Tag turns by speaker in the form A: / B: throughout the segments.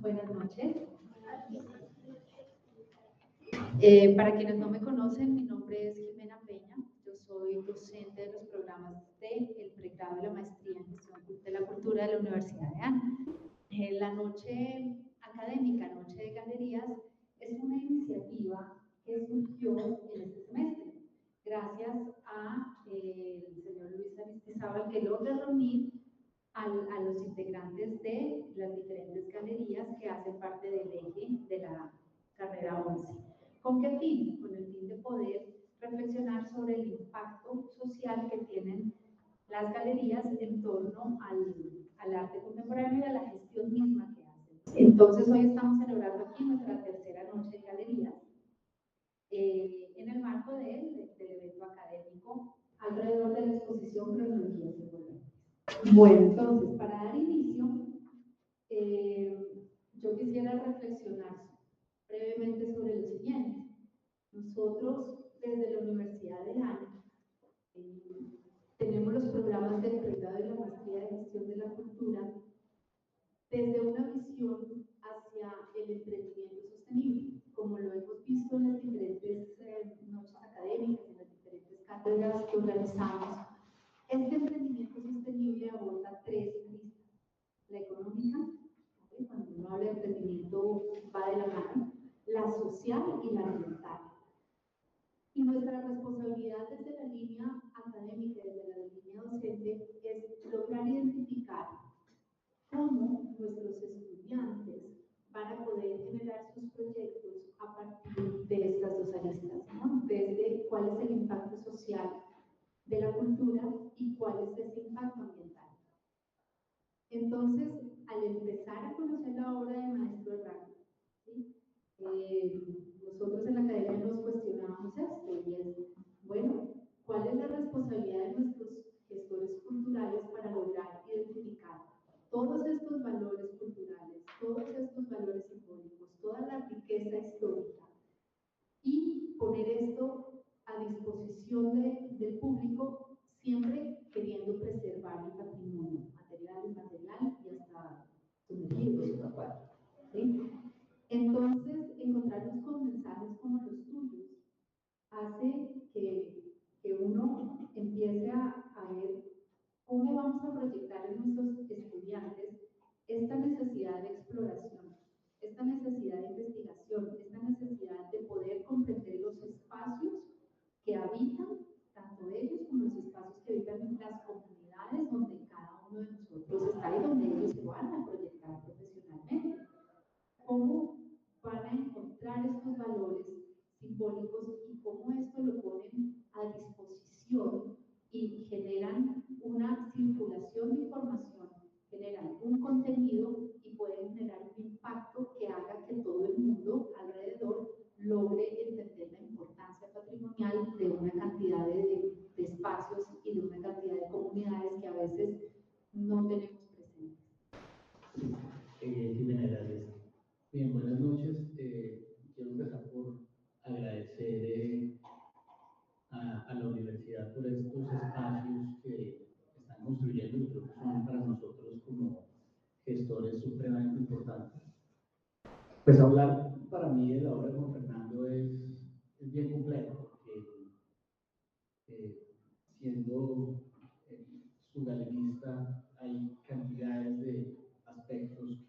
A: Buenas noches. Para quienes no me conocen, mi nombre es Jimena Peña. Yo soy docente de los programas del pregrado y la maestría en gestión de la cultura de la Universidad de ANA. La noche académica, Noche de Galerías, es una iniciativa que surgió en este semestre, gracias a el señor Luis Aristizábal, que logra reunir a los integrantes de las diferentes galerías que hacen parte del eje de la carrera 11. ¿Con qué fin? Con el fin de poder reflexionar sobre el impacto social que tienen las galerías en torno al arte contemporáneo y a la gestión misma que hacen. Entonces, hoy estamos celebrando aquí nuestra tercera noche de galerías en el marco del evento académico alrededor de la exposición Cronologías Envolventes. Bueno, entonces, para dar inicio, yo quisiera reflexionar brevemente sobre lo siguiente. Nosotros, desde la Universidad de ANA, tenemos los programas del pregrado y la maestría de gestión de la cultura desde una visión hacia el emprendimiento sostenible, como lo hemos visto en las diferentes noches académicas, en las diferentes cátedras que organizamos. Este emprendimiento sostenible aborda tres aristas: la económica, ¿okay? Cuando uno habla de emprendimiento va de la mano, la social y la ambiental. Y nuestra responsabilidad desde la línea académica, desde la línea docente, es lograr identificar cómo nuestros estudiantes van a poder generar sus proyectos a partir de estas dos aristas, ¿no? Desde cuál es el impacto social de la cultura y cuál es ese impacto ambiental. Entonces, al empezar a conocer la obra de Maestro Herrán, ¿sí? Nosotros en la academia nos cuestionábamos esto, y es, bueno, ¿cuál es la responsabilidad de nuestros gestores culturales para lograr identificar todos estos valores culturales, todos estos valores simbólicos, toda la riqueza histórica, y poner esto a disposición del público, siempre queriendo preservar el patrimonio material, inmaterial y hasta sumergidos, ¿sí? Entonces, encontrarnos con mensajes como los tuyos hace que uno empiece a ver cómo vamos a proyectar en nuestros estudiantes esta necesidad de exploración, esta necesidad de investigación, esta necesidad de poder comprender los espacios que habitan, tanto ellos como los espacios que habitan en las comunidades donde cada uno de nosotros está y donde ellos se van a proyectar profesionalmente. ¿Cómo van a encontrar estos valores simbólicos y cómo esto lo ponen a disposición y generan una circulación de información, generan un contenido y pueden generar un impacto que haga que todo el mundo alrededor logre entender la importancia patrimonial de una cantidad de espacios y de una cantidad de comunidades que a veces no tenemos presentes?
B: Jimena, gracias. Bien, buenas noches. Quiero empezar por agradecer a la universidad por estos espacios que están construyendo y creo que son para nosotros como gestores supremamente importantes. Pues hablar para mí de la obra de Juan Fernando es bien complejo, porque siendo su galerista hay cantidades de aspectos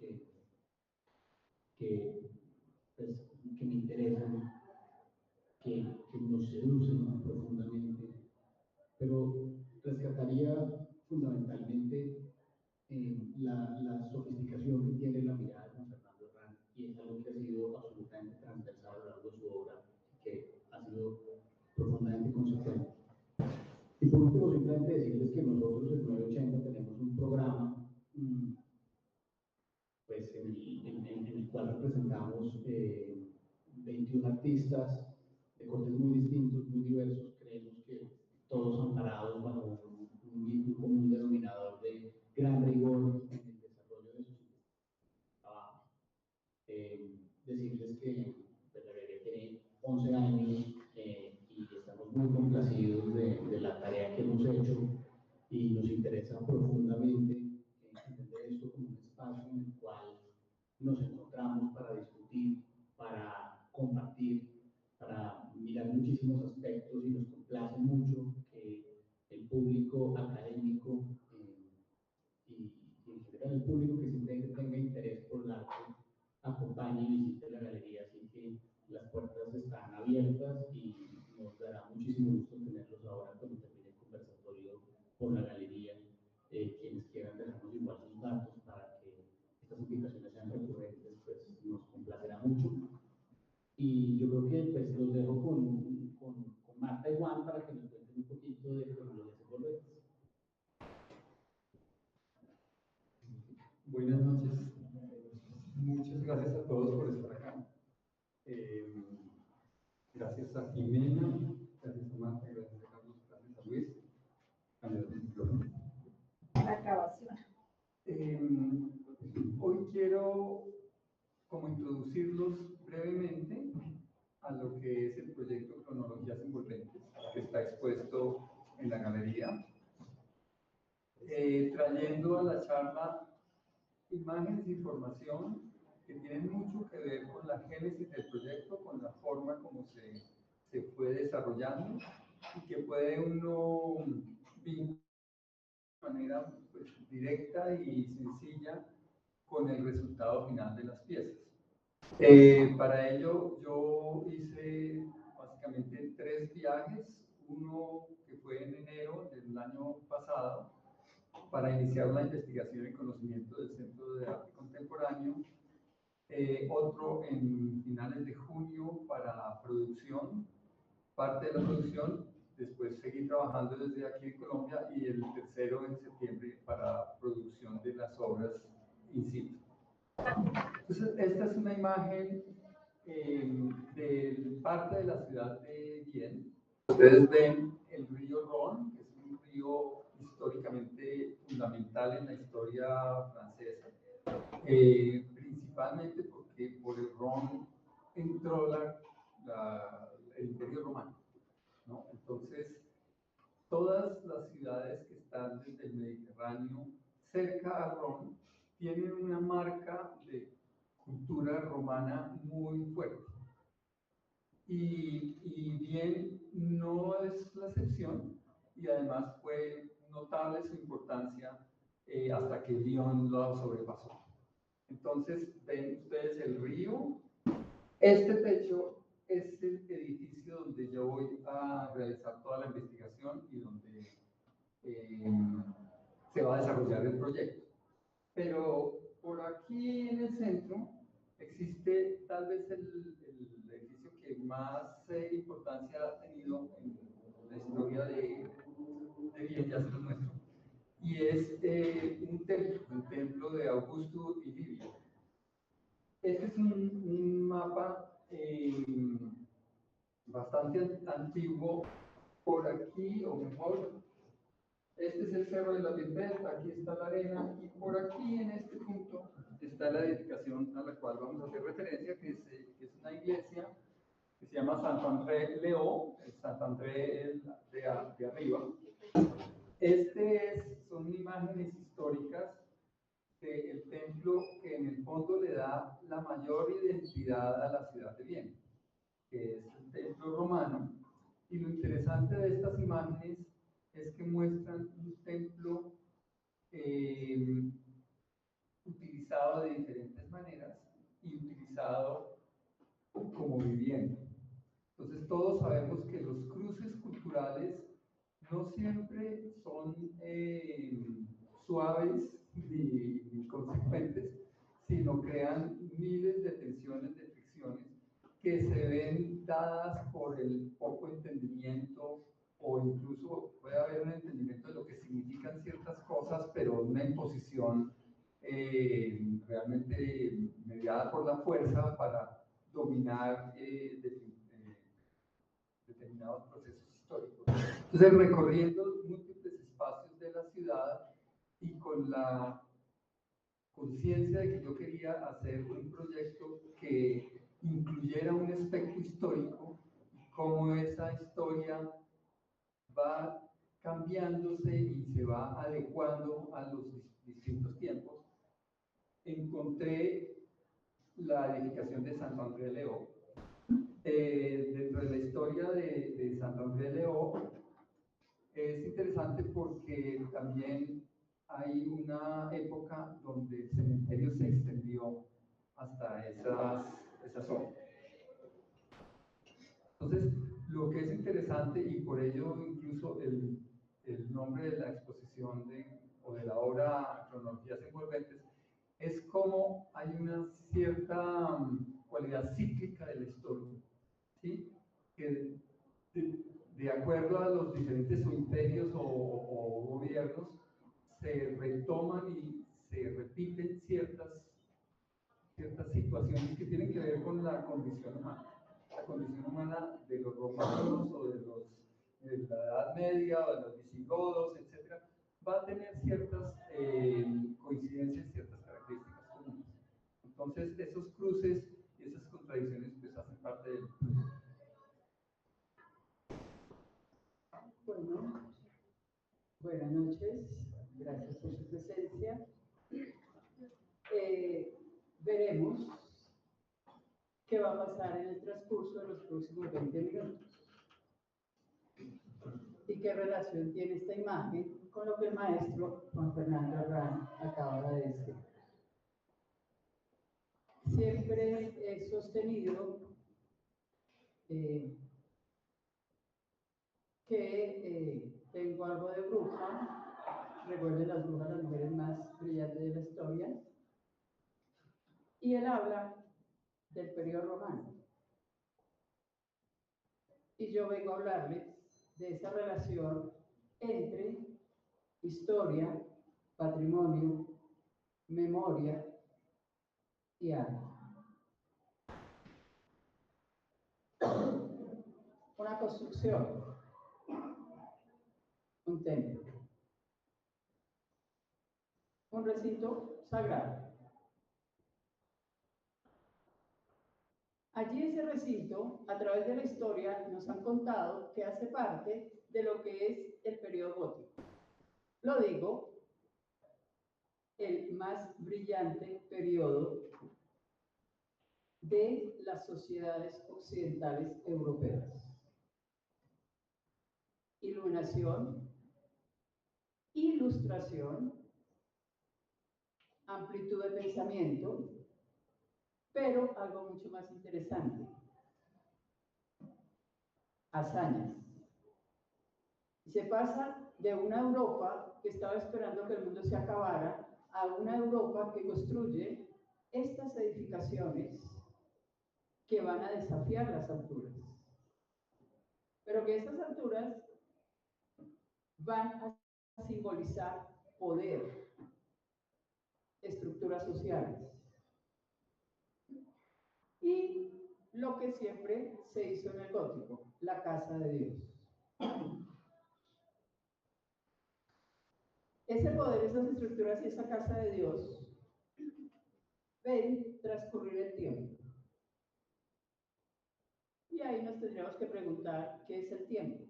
B: pues, que me interesan, que nos seducen profundamente, pero rescataría fundamentalmente la sofisticación que tiene la mirada de Juan Fernando Herrán, y es algo que ha sido absolutamente transversal a lo largo de su obra, que ha sido profundamente consecuente. Y por último, simplemente decirles que nosotros en 980 tenemos un programa pues, en el cual representamos 21 artistas de cortes muy distintos, muy diversos. Creemos que todos amparados bajo un mismo común denominador de gran rigor en el desarrollo de sus trabajos. Decirles que pues, la galería tiene 11 años y estamos muy complacidos de la tarea que hemos hecho, y nos interesa profundamente entender esto como un espacio en el cual nos encontramos encontramos para discutir, para compartir, para mirar muchísimos aspectos y nos complace mucho que el público académico y en general el público que simplemente tenga interés por el arte acompañe y visite la galería, así que las puertas están abiertas y nos dará muchísimo gusto tenerlos ahora cuando termine el conversatorio por la galería. Quienes quieran dejarnos igual sus datos para que estas invitaciones sean recurrentes, pues nos complacerá mucho. Y yo creo que pues los dejo con Marta y Juan para que nos cuenten un poquito de tecnologías envolventes.
C: Buenas noches. Muchas gracias a todos por estar acá. Gracias a Jimena, gracias a Marta, gracias a Carlos, gracias a Luis.
D: La grabación.
C: Hoy quiero como introducirlos brevemente a lo que es el proyecto Cronologías Envolventes, que está expuesto en la galería, trayendo a la charla imágenes e información que tienen mucho que ver con la génesis del proyecto, con la forma como se fue desarrollando y que puede uno vincular de manera pues, directa y sencilla con el resultado final de las piezas. Para ello yo hice básicamente 3 viajes, uno que fue en enero del año pasado para iniciar una investigación y conocimiento del Centro de Arte Contemporáneo, otro en finales de junio para producción, parte de la producción, después seguí trabajando desde aquí en Colombia y el tercero en septiembre para producción de las obras in situ. Entonces, esta es una imagen de parte de la ciudad de Vienne. Ustedes ven el río Rhône, que es un río históricamente fundamental en la historia francesa, principalmente porque por el Rhône entró el Imperio Romano, ¿no? Entonces, todas las ciudades que están desde el Mediterráneo cerca al Rhône tienen una marca de cultura romana muy fuerte. Y bien, no es la excepción, y además fue notable su importancia hasta que Lyon lo sobrepasó. Entonces, ven ustedes el río. Este techo es el edificio donde yo voy a realizar toda la investigación y donde se va a desarrollar el proyecto. Pero por aquí en el centro existe tal vez el edificio que más importancia ha tenido en la historia de Vienne, ya se lo muestro, y es un templo de Augusto y Livia. Este es un mapa bastante antiguo. Por aquí, o mejor, este es el Cerro de la Virgen, aquí está la arena, y por aquí en este punto está la edificación a la cual vamos a hacer referencia, que es una iglesia que se llama Sant-André-Léon, el Sant-André de arriba. Son imágenes históricas del templo que en el fondo le da la mayor identidad a la ciudad de Vienne, que es el templo romano. Y lo interesante de estas imágenes es que muestran un templo utilizado de diferentes maneras y utilizado como vivienda. Entonces todos sabemos que los cruces culturales no siempre son suaves ni consecuentes, sino crean miles de tensiones, de fricciones que se ven dadas por el poco entendimiento, o incluso puede haber un entendimiento de lo que significan ciertas cosas, pero una imposición realmente mediada por la fuerza para dominar determinados procesos históricos. Entonces, recorriendo múltiples espacios de la ciudad y con la conciencia de que yo quería hacer un proyecto que incluyera un aspecto histórico y cómo esa historia va cambiándose y se va adecuando a los distintos tiempos, encontré la edificación de Santo André de León. Dentro de la historia de Santo André de León es interesante porque también hay una época donde el cementerio se extendió hasta esa zona. Entonces, lo que es interesante, y por ello incluso el nombre de la exposición o de la obra Cronologías Envolventes, es como hay una cierta cualidad cíclica de la historia, ¿sí? Que de acuerdo a los diferentes imperios o gobiernos, se retoman y se repiten ciertas situaciones que tienen que ver con la condición humana. La condición humana de los romanos o de la Edad Media o de los visigodos, etc., va a tener ciertas coincidencias, ciertas características comunes. Entonces, esos cruces y esas contradicciones pues hacen parte del proceso.
D: Bueno, buenas noches, gracias por su presencia. Veremos qué va a pasar en el transcurso de los próximos 20 minutos y qué relación tiene esta imagen con lo que el maestro Juan Fernando Herrán acaba de decir. Siempre he sostenido que tengo algo de bruja. Recuerden, las brujas, las mujeres más brillantes de la historia, y él habla del periodo romano, y yo vengo a hablarles de esa relación entre historia, patrimonio, memoria y arte. Una construcción, un templo, un recinto sagrado. Allí ese recinto, a través de la historia, nos han contado que hace parte de lo que es el periodo gótico. Lo digo, el más brillante periodo de las sociedades occidentales europeas. Iluminación, ilustración, amplitud de pensamiento, pero algo mucho más interesante, hazañas. Se pasa de una Europa que estaba esperando que el mundo se acabara a una Europa que construye estas edificaciones que van a desafiar las alturas. Pero que esas alturas van a simbolizar poder, estructuras sociales. Y lo que siempre se hizo en el gótico, la casa de Dios. Ese poder, esas estructuras y esa casa de Dios ven transcurrir el tiempo. Y ahí nos tendríamos que preguntar, ¿qué es el tiempo?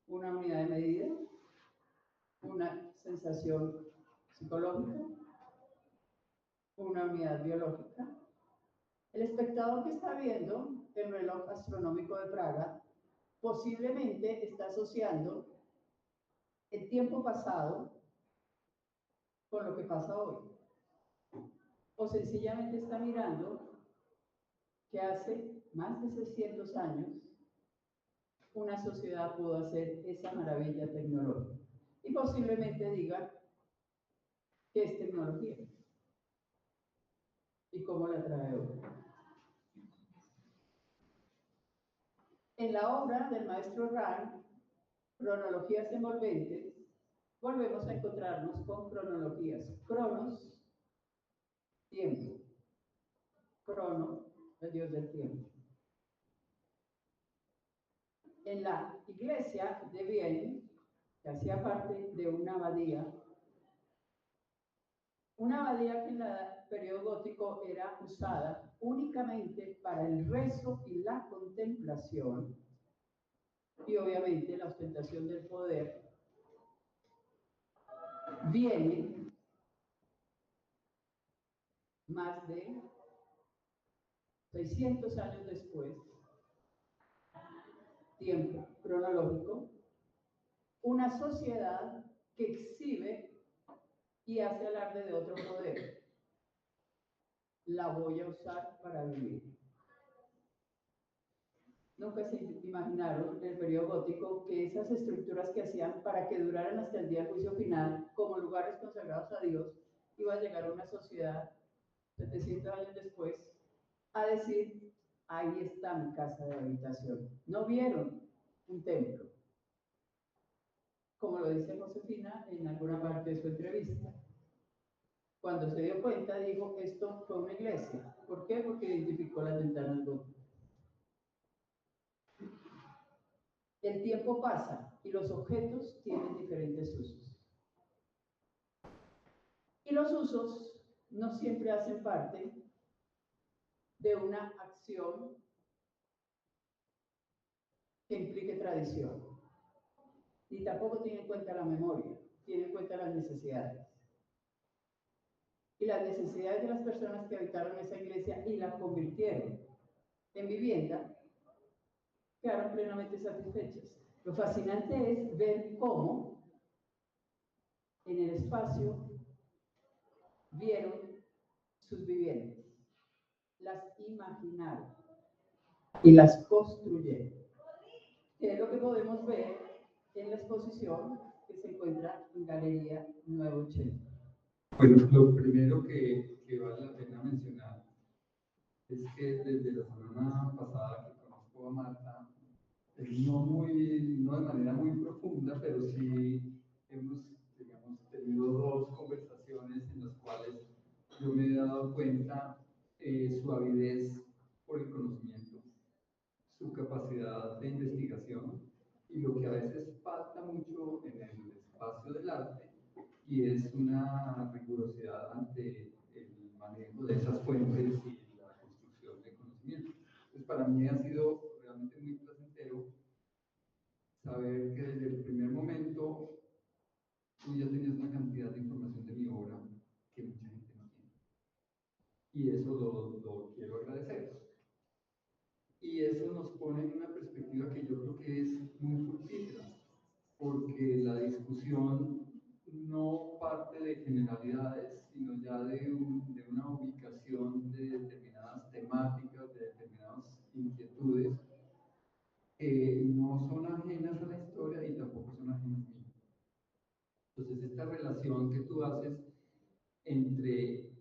D: ¿Una unidad de medida? ¿Una sensación psicológica? ¿Una unidad biológica? El espectador que está viendo el reloj astronómico de Praga posiblemente está asociando el tiempo pasado con lo que pasa hoy. O sencillamente está mirando que hace más de 600 años una sociedad pudo hacer esa maravilla tecnológica. Y posiblemente diga que es tecnología y cómo la trae hoy. En la obra del maestro Herrán, Cronologías Envolventes, volvemos a encontrarnos con cronologías. Cronos, tiempo. Crono, el dios del tiempo. En la iglesia de Vienne, que hacía parte de una abadía que en el periodo gótico era usada únicamente para el rezo y la contemplación, y obviamente la ostentación del poder, viene más de 600 años después, tiempo cronológico, una sociedad que exhibe y hace alarde de otro poder. La voy a usar para vivir. Nunca se imaginaron en el periodo gótico que esas estructuras que hacían para que duraran hasta el día del juicio final, como lugares consagrados a Dios, iba a llegar a una sociedad 700 años después a decir, ahí está mi casa de habitación. No vieron un templo, como lo dice Josefina en alguna parte de su entrevista. Cuando se dio cuenta, dijo, esto fue una iglesia. ¿Por qué? Porque identificó las ventanas góticas. El tiempo pasa y los objetos tienen diferentes usos. Y los usos no siempre hacen parte de una acción que implique tradición. Ni tampoco tiene en cuenta la memoria, tiene en cuenta las necesidades. Y las necesidades de las personas que habitaron esa iglesia y la convirtieron en vivienda quedaron plenamente satisfechas. Lo fascinante es ver cómo en el espacio vieron sus viviendas, las imaginaron y las construyeron. Que es lo que podemos ver en la exposición que se encuentra en Galería Nuevo Chile.
C: Bueno, lo primero que vale la pena mencionar es que desde la semana pasada que conozco a Marta, no de manera muy profunda, pero sí hemos, digamos, tenido dos conversaciones en las cuales yo me he dado cuenta su avidez por el conocimiento, su capacidad de investigación y lo que a veces falta mucho en el espacio del arte, y es una rigurosidad ante el manejo de esas fuentes y la construcción de conocimiento. Entonces, para mí ha sido realmente muy placentero saber que desde el primer momento tú ya tenías una cantidad de información de mi obra que mucha gente no tiene. Y eso lo quiero agradecer. Y eso nos pone en una perspectiva que yo creo que es muy fructífera, porque la discusión no parte de generalidades, sino ya de una ubicación de determinadas temáticas, de determinadas inquietudes, que no son ajenas a la historia y tampoco son ajenas a mí. Entonces, esta relación que tú haces entre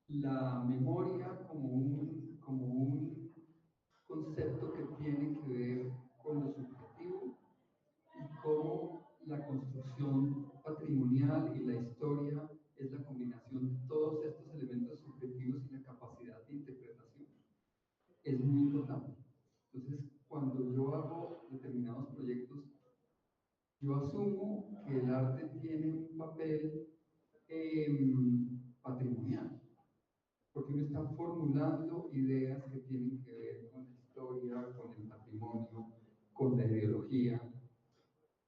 C: la memoria como un concepto que tiene que ver con lo subjetivo y cómo la construcción patrimonial y la historia es la combinación de todos estos elementos subjetivos y la capacidad de interpretación, es muy importante. Entonces, cuando yo hago determinados proyectos, yo asumo que el arte tiene un papel patrimonial, porque uno está formulando ideas que tienen que ver con la historia, con el patrimonio, con la ideología.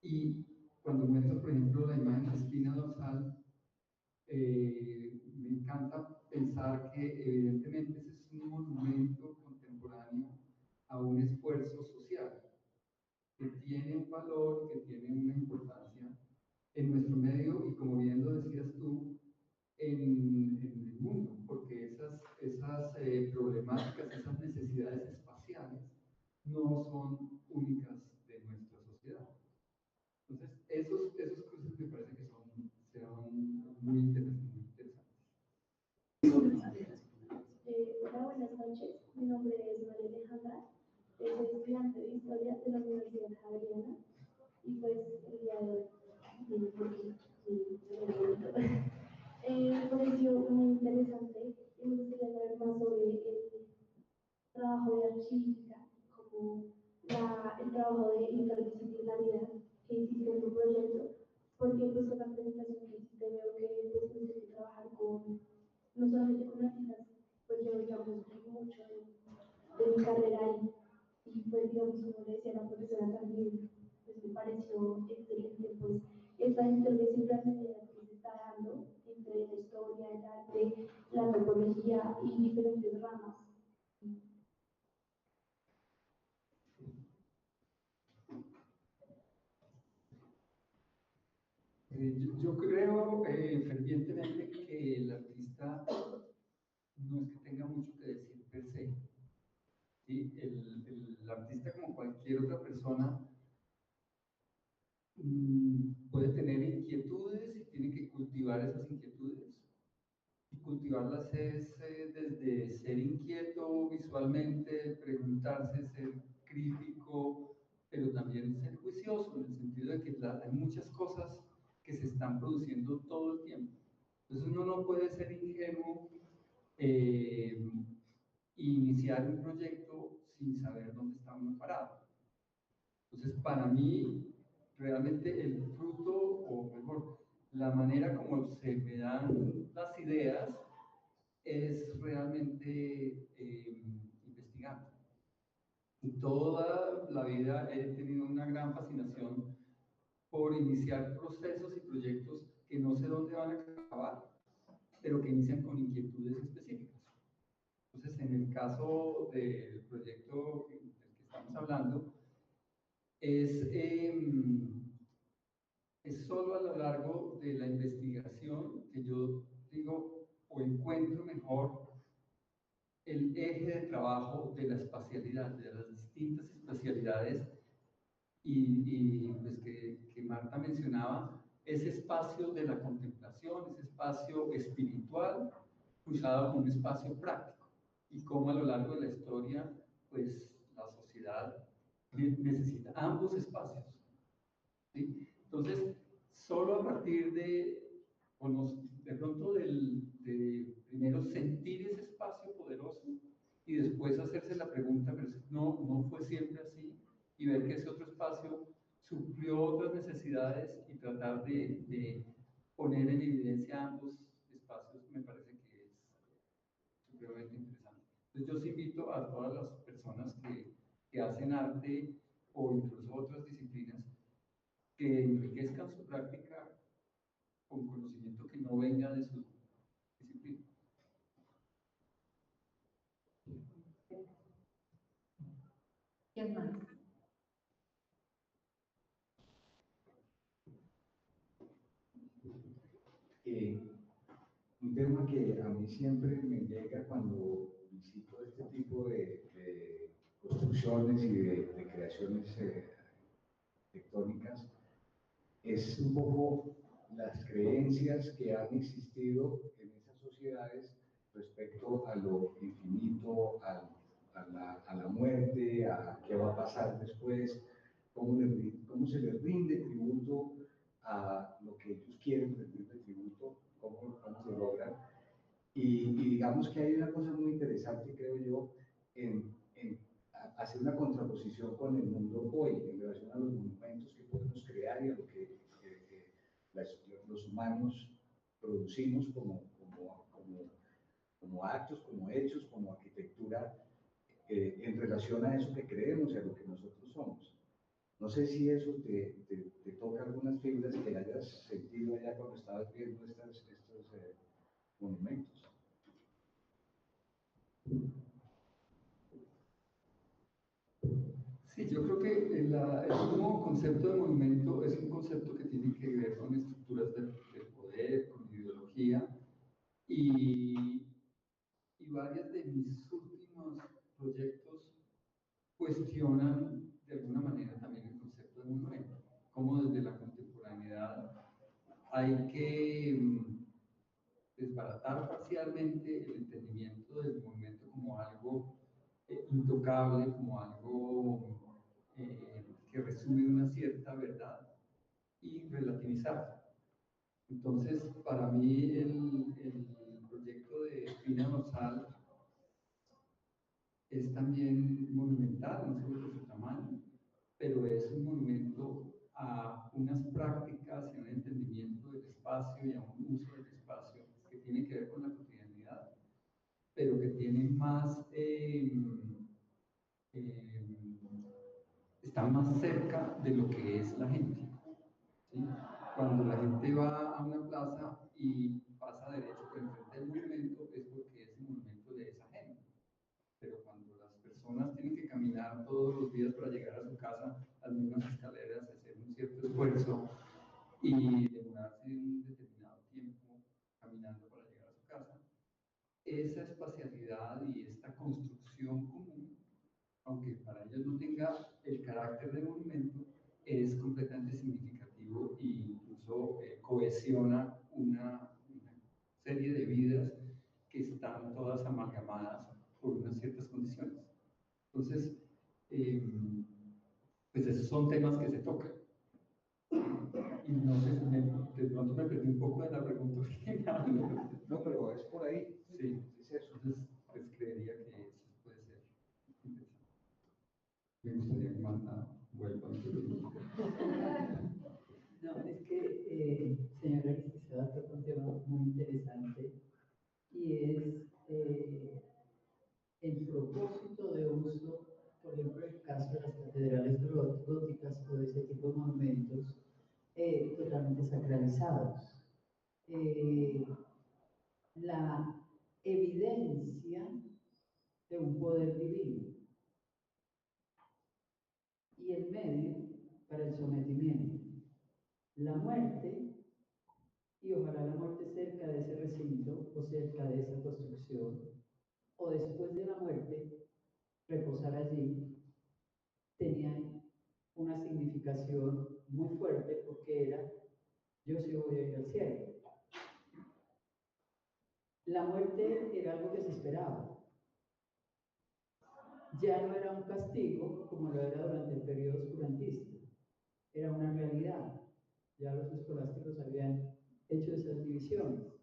C: Y cuando muestro, por ejemplo, la imagen de espina dorsal, me encanta pensar que evidentemente ese es un monumento contemporáneo a un esfuerzo social que tiene un valor, que tiene una importancia en nuestro medio y, como bien lo decías tú, en el mundo, porque esas problemáticas, esas necesidades espaciales no son únicas de nuestra sociedad. Entonces, esos cruces me parece que serán muy interesantes.
E: Hola, buenas noches. Mi nombre es María Alejandra. Soy estudiante de Historia de la Universidad Javeriana. Y pues el día de hoy me pareció muy interesante y me gustaría saber más sobre el trabajo de archivística, como el trabajo de interdisciplinaridad que hiciste en tu proyecto, porque pues en la presentación que hiciste veo que pues tuviste que trabajar no solamente con artistas, pues yo digamos mucho de mi carrera ahí, y pues digamos como le decía a la profesora también, pues me pareció excelente pues esta interdisciplinaridad que se está dando entre la historia, el arte, la antropología y diferentes ramas
C: Yo creo fervientemente que el artista no es que tenga mucho que decir per se. ¿Sí? El artista, como cualquier otra persona, puede tener inquietudes y tiene que cultivar esas inquietudes. Y cultivarlas es desde ser inquieto visualmente, preguntarse, ser crítico, pero también ser juicioso, en el sentido de que hay muchas cosas que se están produciendo todo el tiempo. Entonces uno no puede ser ingenuo e iniciar un proyecto sin saber dónde está uno parado. Entonces, para mí, realmente el fruto, o mejor, la manera como se me dan las ideas es realmente investigando. Toda la vida he tenido una gran fascinación por iniciar procesos y proyectos que no sé dónde van a acabar, pero que inician con inquietudes específicas. Entonces, en el caso del proyecto del que estamos hablando, es solo a lo largo de la investigación que yo digo o encuentro mejor el eje de trabajo de la espacialidad, de las distintas espacialidades y pues que Marta mencionaba, ese espacio de la contemplación, ese espacio espiritual cruzado con un espacio práctico y cómo a lo largo de la historia pues la sociedad necesita ambos espacios, ¿sí? Entonces, solo a partir de pronto de primero sentir ese espacio poderoso y después hacerse la pregunta, pero no fue siempre así, y ver que ese otro espacio suplió otras necesidades y tratar de poner en evidencia ambos espacios, me parece que es supremamente interesante. Entonces yo os invito a todas las personas que hacen arte o incluso otras disciplinas que enriquezcan su práctica con conocimiento que no venga de su disciplina.
A: ¿Quién más?
F: Un tema que a mí siempre me llega cuando visito este tipo de construcciones y de creaciones arquitectónicas es un poco las creencias que han existido en esas sociedades respecto a lo infinito, a la muerte, a qué va a pasar después, cómo se les rinde tributo a lo que ellos quieren rendirle tributo, cómo lo logran. Y digamos que hay una cosa muy interesante, creo yo, en hacer una contraposición con el mundo hoy, en relación a los monumentos que podemos crear y a lo que los humanos producimos como actos, como hechos, como arquitectura, en relación a eso que creemos y a lo que nosotros somos. No sé si eso te toca algunas fibras que hayas sentido allá cuando estabas viendo estos monumentos.
C: Sí, yo creo que el nuevo concepto de monumento es un concepto que tiene que ver con estructuras de poder, con ideología, y varios de mis últimos proyectos cuestionan de alguna manera también el concepto de monumento, como desde la contemporaneidad hay que desbaratar parcialmente el entendimiento del monumento como algo intocable, como algo que resume una cierta verdad y relativizarla. Entonces, para mí el proyecto de Pina Dorsal es también monumental, no solo por su tamaño, pero es un monumento a unas prácticas y a un entendimiento del espacio y a un uso del espacio que tiene que ver con la cotidianidad, pero que tiene más, está más cerca de lo que es la gente, ¿sí? Cuando la gente va a una plaza y pasa derecho por enfrente del monumento es porque ese monumento le es ajeno. Pero cuando las personas tienen que caminar todos los días para llegar a su casa, las mismas escaleras, hacer un cierto esfuerzo y y demorarse un determinado tiempo caminando para llegar a su casa, esa espacialidad y esta construcción común, aunque para ellos no tenga el carácter de monumento, es completamente significativo e incluso cohesiona una serie de vidas que están todas amalgamadas por unas ciertas condiciones. Entonces, pues esos son temas que se tocan. Y no sé si de pronto me perdí un poco de la pregunta original.
F: No, pero es por ahí.
C: Sí,
F: Es eso.
C: entonces pues creería que eso puede ser interesante. Me gustaría que Marta vuelva a intervenir.
D: No, es que, señora licenciada, toca un tema muy interesante y es el propósito de uso, por ejemplo, en el caso de las catedrales góticas o de ese tipo de monumentos totalmente sacralizados. La evidencia de un poder divino y el medio para el sometimiento. La muerte, y ojalá la muerte cerca de ese recinto o cerca de esa construcción, o después de la muerte, reposar allí, tenían una significación muy fuerte porque era, yo sí voy a ir al cielo. La muerte era algo que se esperaba. Ya no era un castigo como lo era durante el periodo oscurantista, era una realidad. Ya los escolásticos habían hecho esas divisiones.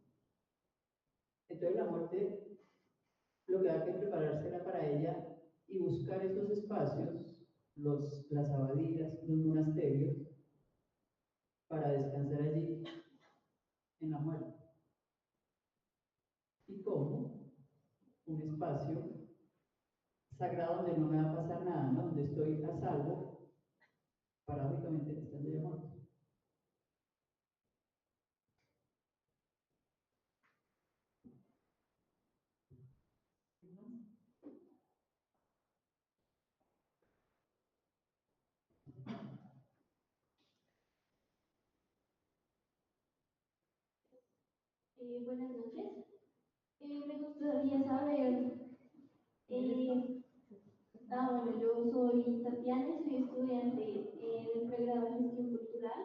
D: Entonces la muerte, lo que había que prepararse era para ella y buscar esos espacios, las abadías, los monasterios, para descansar allí en la muerte. ¿Y cómo? Un espacio sagrado donde no me va a pasar nada, ¿no? Donde estoy a salvo, paradójicamente estando ya muerto.
E: Buenas noches. Me gustaría saber, bueno, yo soy Tatiana, soy estudiante del pregrado de Gestión Cultural.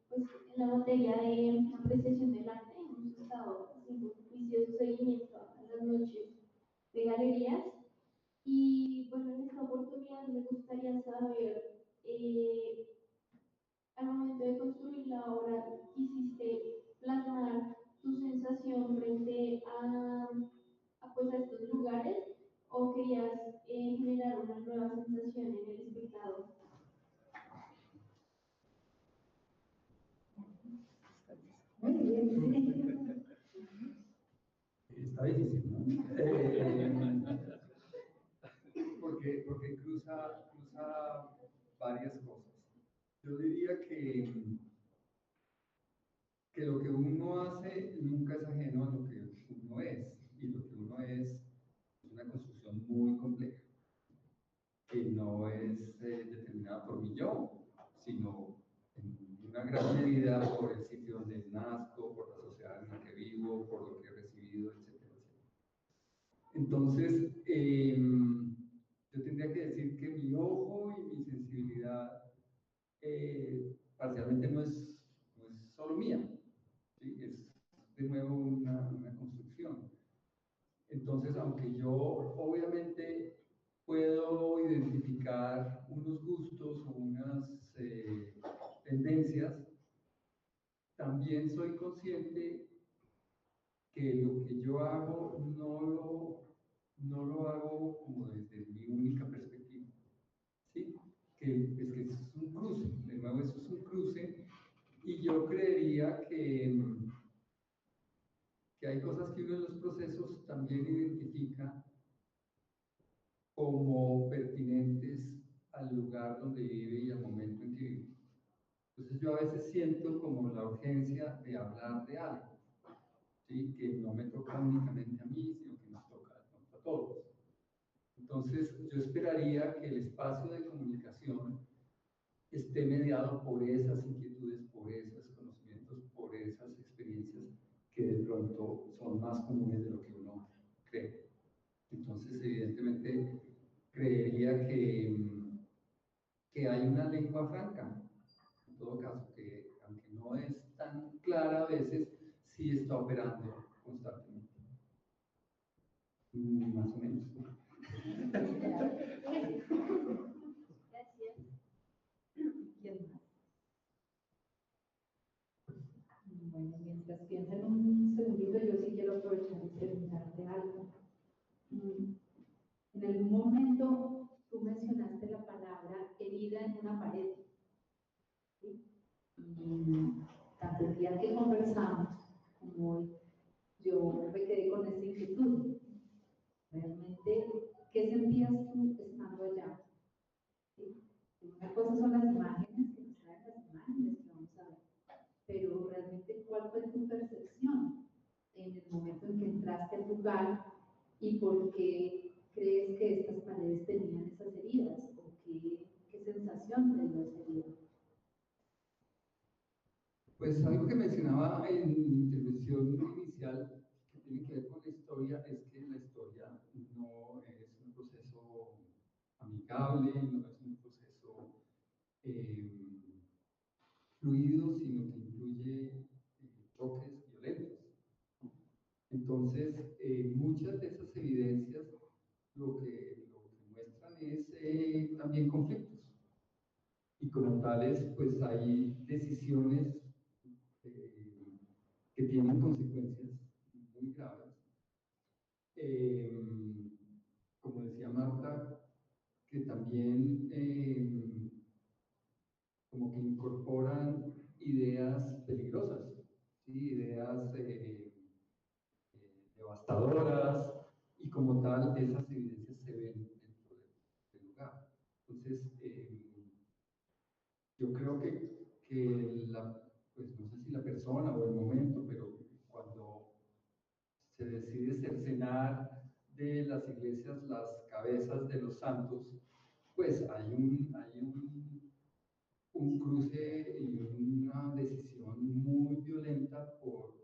E: Pues en la materia de apreciación del arte hemos estado haciendo un juicioso seguimiento a las noches de galerías. Y bueno, en esta oportunidad me gustaría saber, al momento de construir la obra, ¿quisiste plasmar tu sensación frente pues, a estos lugares o querías generar una nueva sensación en el espectador?
D: Muy bien.
C: Está difícil, ¿no? Porque cruza varias cosas. Yo diría que lo que uno hace nunca es ajeno a lo que uno es, y lo que uno es una construcción muy compleja, que no es determinada por mi yo, sino en una gran medida por el sitio donde nazco, por la sociedad en la que vivo, por lo que he recibido, etcétera, etcétera. Entonces, yo tendría que decir que mi ojo y mi sensibilidad parcialmente no es solo mía, ¿sí? Es de nuevo una construcción. Entonces, aunque yo obviamente puedo identificar unos gustos o unas tendencias, también soy consciente que lo que yo hago no lo hago como desde mi única perspectiva, ¿sí? Que es un cruce, de nuevo eso es un cruce, y yo creería que hay cosas que uno en los procesos también identifica como pertinentes al lugar donde vive y al momento en que vive. Entonces yo a veces siento como la urgencia de hablar de algo, ¿sí? Que no me toca únicamente a mí, sino que nos toca a todos. Entonces yo esperaría que el espacio de comunicación esté mediado por esas inquietudes, por esos conocimientos, por esas experiencias que de pronto son más comunes de lo que uno cree. Entonces, evidentemente, creería que hay una lengua franca, en todo caso, que aunque no es tan clara a veces, sí está operando constantemente. Más o menos.
A: Gracias. ¿Quién más? Bueno, mientras piensan un segundito, yo sí quiero aprovechar y preguntarte algo. En algún momento tú mencionaste la palabra herida en una pared. ¿Sí? Y tanto el día que conversamos como hoy, yo me quedé con esa inquietud. Realmente, ¿qué sentías tú estando allá? ¿Sí? Una cosa son las imágenes, que nos traen las imágenes que vamos a ver, pero realmente, ¿cuál fue tu percepción en el momento en que entraste al lugar y por qué crees que estas paredes tenían esas heridas? ¿O qué sensación te dio esa herida?
C: Pues algo que mencionaba en mi intervención inicial, que tiene que ver con la historia, es que la historia no es un proceso amigable, no es un proceso fluido, sino que incluye choques violentos. Entonces, muchas de esas evidencias lo que muestran es también conflictos. Y como tales, pues hay decisiones que tienen consecuencias muy graves. Como decía Marta, que también como que incorporan ideas peligrosas, ¿sí? Ideas devastadoras, y como tal esas evidencias se ven dentro del lugar. Entonces, yo creo que pues no sé si la persona o el momento, pero cuando se decide cercenar de las iglesias las cabezas de los santos, pues hay un cruce y una decisión muy violenta por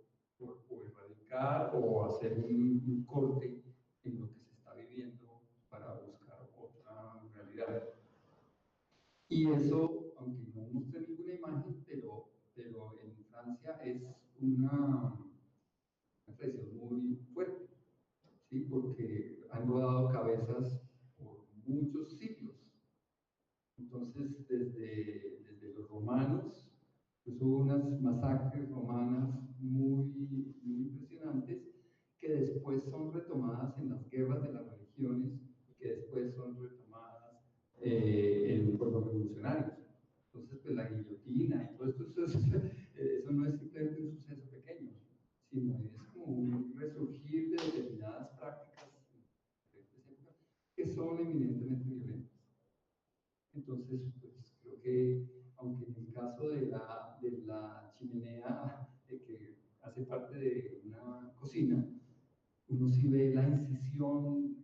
C: erradicar o hacer un corte en lo que se está viviendo para buscar otra realidad. Y eso, aunque no muestre ninguna imagen, pero en Francia es una presión muy fuerte, ¿sí? Porque han rodado cabezas por muchos siglos. Entonces, desde los romanos, pues hubo unas masacres romanas muy impresionantes, que después son retomadas en las guerras de las religiones y que después son retomadas por los revolucionarios. Entonces, pues la guillotina y todo esto, eso no es simplemente un suceso pequeño, sino es como un resurgir de determinadas prácticas que son eminentemente violentas. Entonces, pues creo que, aunque en el caso de la chimenea, que hace parte de una cocina, uno sí ve la incisión